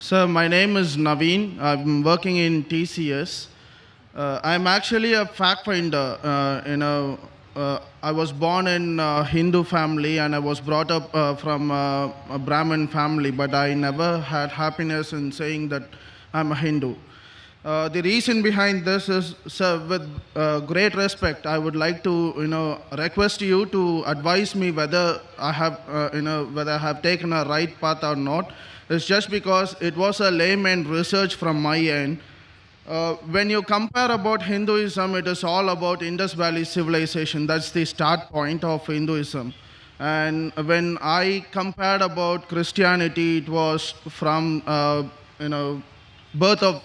So my name is Naveen. I'm working in TCS. I'm actually a fact finder. I was born in a Hindu family and I was brought up from a Brahmin family, but I never had happiness in saying that I'm a Hindu. The reason behind this is, sir, with great respect, I would like to, request you to advise me whether I have, whether I have taken a right path or not. It's just because it was a layman research from my end. When you compare about Hinduism, it is all about Indus Valley civilization. That's the start point of Hinduism. And when I compared about Christianity, it was from, birth of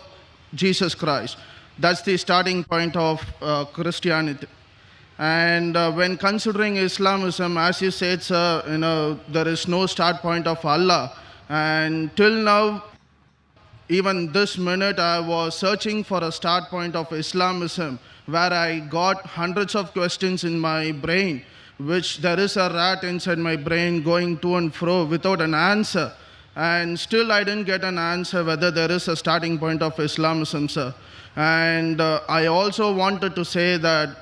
Jesus Christ. That's the starting point of Christianity. And when considering Islamism, as you said, sir, there is no start point of Allah. And till now, even this minute, I was searching for a start point of Islamism, where I got hundreds of questions in my brain, which there is a rat inside my brain going to and fro without an answer. And still, I didn't get an answer whether there is a starting point of Islamism, sir. And I also wanted to say that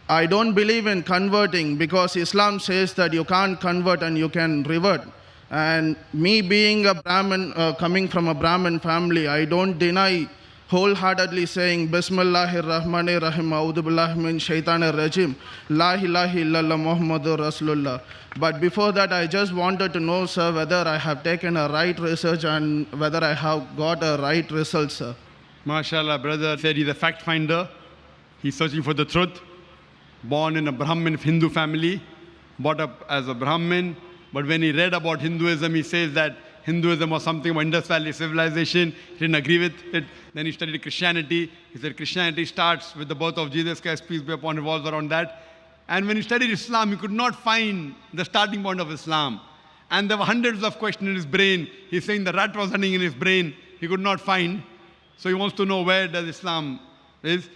I don't believe in converting because Islam says that you can't convert and you can revert. And me being a Brahmin, coming from a Brahmin family, I don't deny wholeheartedly saying Bismillahir Rahmanir Rahim, A'udhu Billahi Min Shaitanir Rajim, La ilaha illallah Muhammadur Rasulullah. But before that, I just wanted to know, sir, whether I have taken a right research and whether I have got a right result, sir. MashaAllah, brother said he's a fact finder. He's searching for the truth. Born in a Brahmin Hindu family, brought up as a Brahmin. But when he read about Hinduism, he says that Hinduism was something about Indus Valley civilization. He didn't agree with it. Then he studied Christianity. He said Christianity starts with the birth of Jesus Christ, peace be upon him, revolves around that. And when he studied Islam, he could not find the starting point of Islam. And there were hundreds of questions in his brain. He's saying the rat was running in his brain. He could not find. So he wants to know where does Islam is.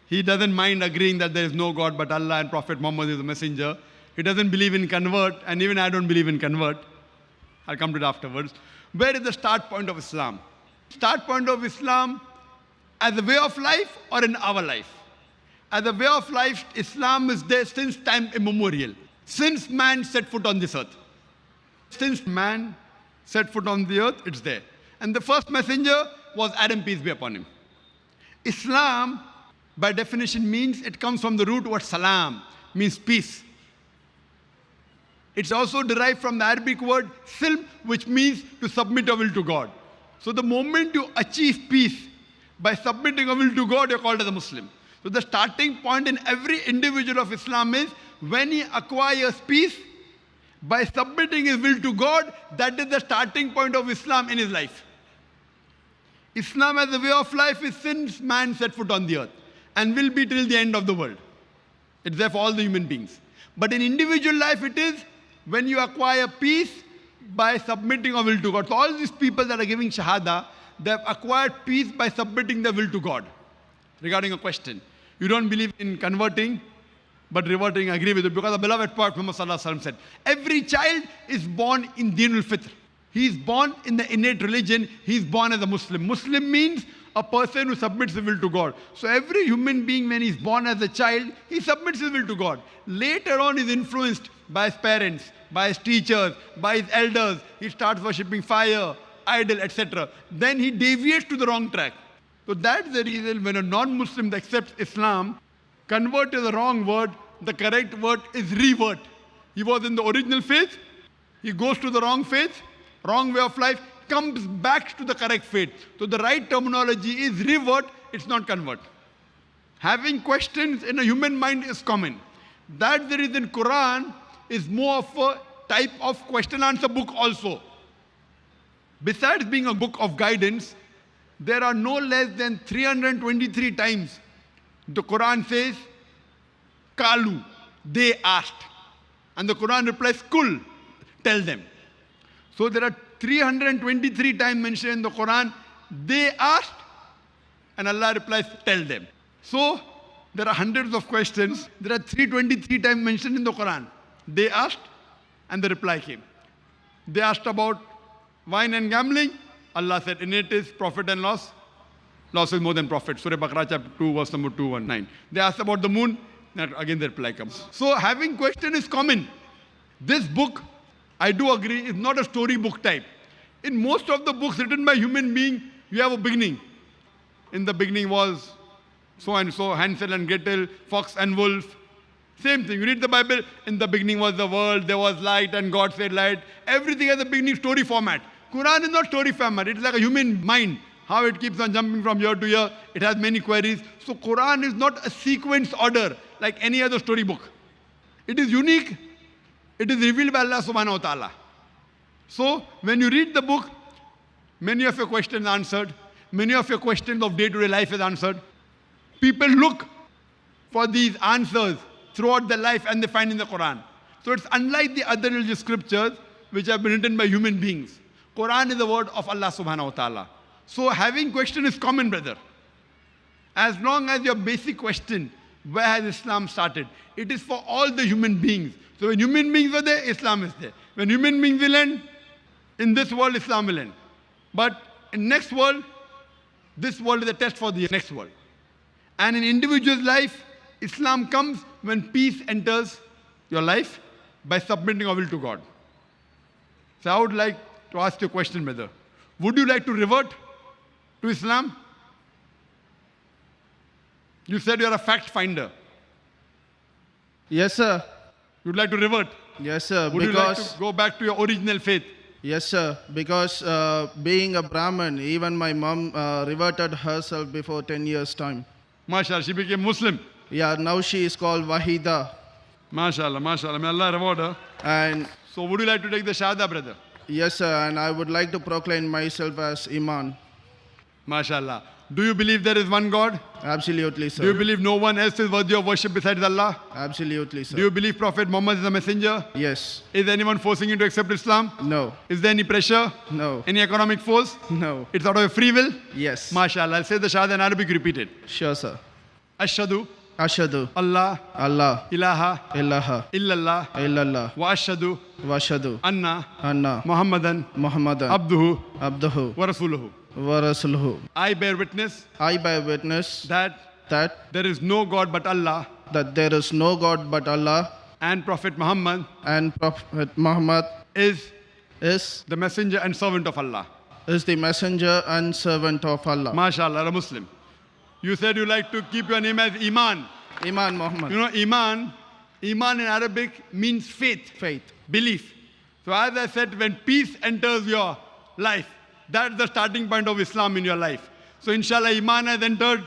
He doesn't mind agreeing that there is no God but Allah and Prophet Muhammad is the messenger. He doesn't believe in convert, and even I don't believe in convert. I'll come to it afterwards. Where is the start point of Islam? Start point of Islam as a way of life or in our life? As a way of life, Islam is there since time immemorial. Since man set foot on this earth. Since man set foot on the earth, it's there. And the first messenger was Adam, peace be upon him. Islam, by definition, means it comes from the root word salam, means peace. It's also derived from the Arabic word silm, which means to submit a will to God. So the moment you achieve peace by submitting a will to God, you're called as a Muslim. So the starting point in every individual of Islam is when he acquires peace by submitting his will to God, that is the starting point of Islam in his life. Islam as a way of life is since man set foot on the earth and will be till the end of the world. It's there for all the human beings. But in individual life, it is when you acquire peace by submitting a will to God. So all these people that are giving Shahada, they have acquired peace by submitting their will to God. Regarding a question, you don't believe in converting, but reverting, I agree with it, because the beloved Prophet Muhammad Sallallahu Alaihi Wasallam said, every child is born in Dinul Fitr. He is born in the innate religion. He is born as a Muslim. Muslim means a person who submits his will to God. So every human being, when he is born as a child, he submits his will to God. Later on, he is influenced by his parents, by his teachers, by his elders. He starts worshipping fire, idol, etc. Then he deviates to the wrong track. So that's the reason when a non-Muslim accepts Islam, convert is the wrong word. The correct word is revert. He was in the original faith. He goes to the wrong faith, wrong way of life, comes back to the correct faith. So the right terminology is revert, it's not convert. Having questions in a human mind is common. That's the reason Quran is more of a type of question answer book also. Besides being a book of guidance, there are no less than 323 times the Quran says, Kalu, they asked. And the Quran replies, Kul, tell them. So there are 323 times mentioned in the Quran, they asked, and Allah replies, tell them. So there are hundreds of questions. There are 323 times mentioned in the Quran. They asked, and the reply came. They asked about wine and gambling. Allah said, in it is profit and loss. Loss is more than profit. Surah Baqarah chapter 2, verse number 219. They asked about the moon, and again the reply comes. So having question is common. This book, I do agree, is not a storybook type. In most of the books written by human being, you have a beginning. In the beginning was so and so, Hansel and Gretel, fox and wolf. Same thing. You read the Bible, in the beginning was the world, there was light and God said light. Everything has a beginning story format. Quran is not story format. It is like a human mind. How it keeps on jumping from year to year. It has many queries. So Quran is not a sequence order like any other storybook. It is unique. It is revealed by Allah subhanahu wa ta'ala. So when you read the book, many of your questions are answered. Many of your questions of day-to-day life is answered. People look for these answers throughout their life and they find in the Quran. So it's unlike the other religious scriptures which have been written by human beings. Quran is the word of Allah subhanahu wa ta'ala. So having question is common, brother. As long as your basic question, where has Islam started? It is for all the human beings. So when human beings are there, Islam is there. When human beings will end, in this world, Islam will end. But in next world, this world is a test for the next world. And in individual's life, Islam comes when peace enters your life by submitting your will to God. So I would like to ask you a question, brother. Would you like to revert to Islam? You said you're a fact finder. Yes, sir. You'd like to revert. Yes, sir. Would you like to go back to your original faith? Yes, sir. Because being a Brahmin, even my mom reverted herself before 10 years' time. MashaAllah, she became Muslim. Yeah, now she is called Wahida. MashaAllah, MashaAllah. May Allah reward her. And So would you like to take the Shahada, brother? yes, sir. And I would like to proclaim myself as Iman. MashaAllah. Do you believe there is one God? Absolutely, Do you sir. believe no one else is worthy of worship besides Allah? Absolutely, Do you sir. believe Prophet Muhammad is a messenger? Yes. Is anyone forcing you to accept Islam? No. Is there any pressure? No. Any economic force? No. It's out of your free will? Yes. MashaAllah. I'll say the Shahada in Arabic, repeat it. Sure, sir. Ashhadu Ashhadu Allah Allah ilaha ilaha illallah illallah wa ashhadu wa ashhadu anna anna Muhammadan Muhammadan abduhu abduhu wa rasuluhu. wa rasuluhu. I bear witness I bear witness that that there is no God but Allah there is no God but Allah, and Prophet Muhammad and Prophet Muhammad is is the messenger and servant of Allah. the messenger and servant of Allah. MashaAllah, a Muslim. You said you like to keep your name as Iman. Iman Muhammad. You know, Iman in Arabic means faith, Faith. belief. So as I said, when peace enters your life, that's the starting point of Islam in your life. So inshallah, Iman has entered,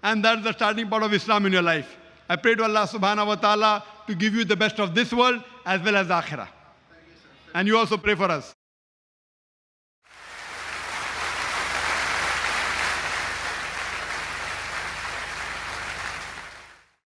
and that's the starting point of Islam in your life. I pray to Allah subhanahu wa ta'ala to give you the best of this world as well as akhirah. And you also pray for us.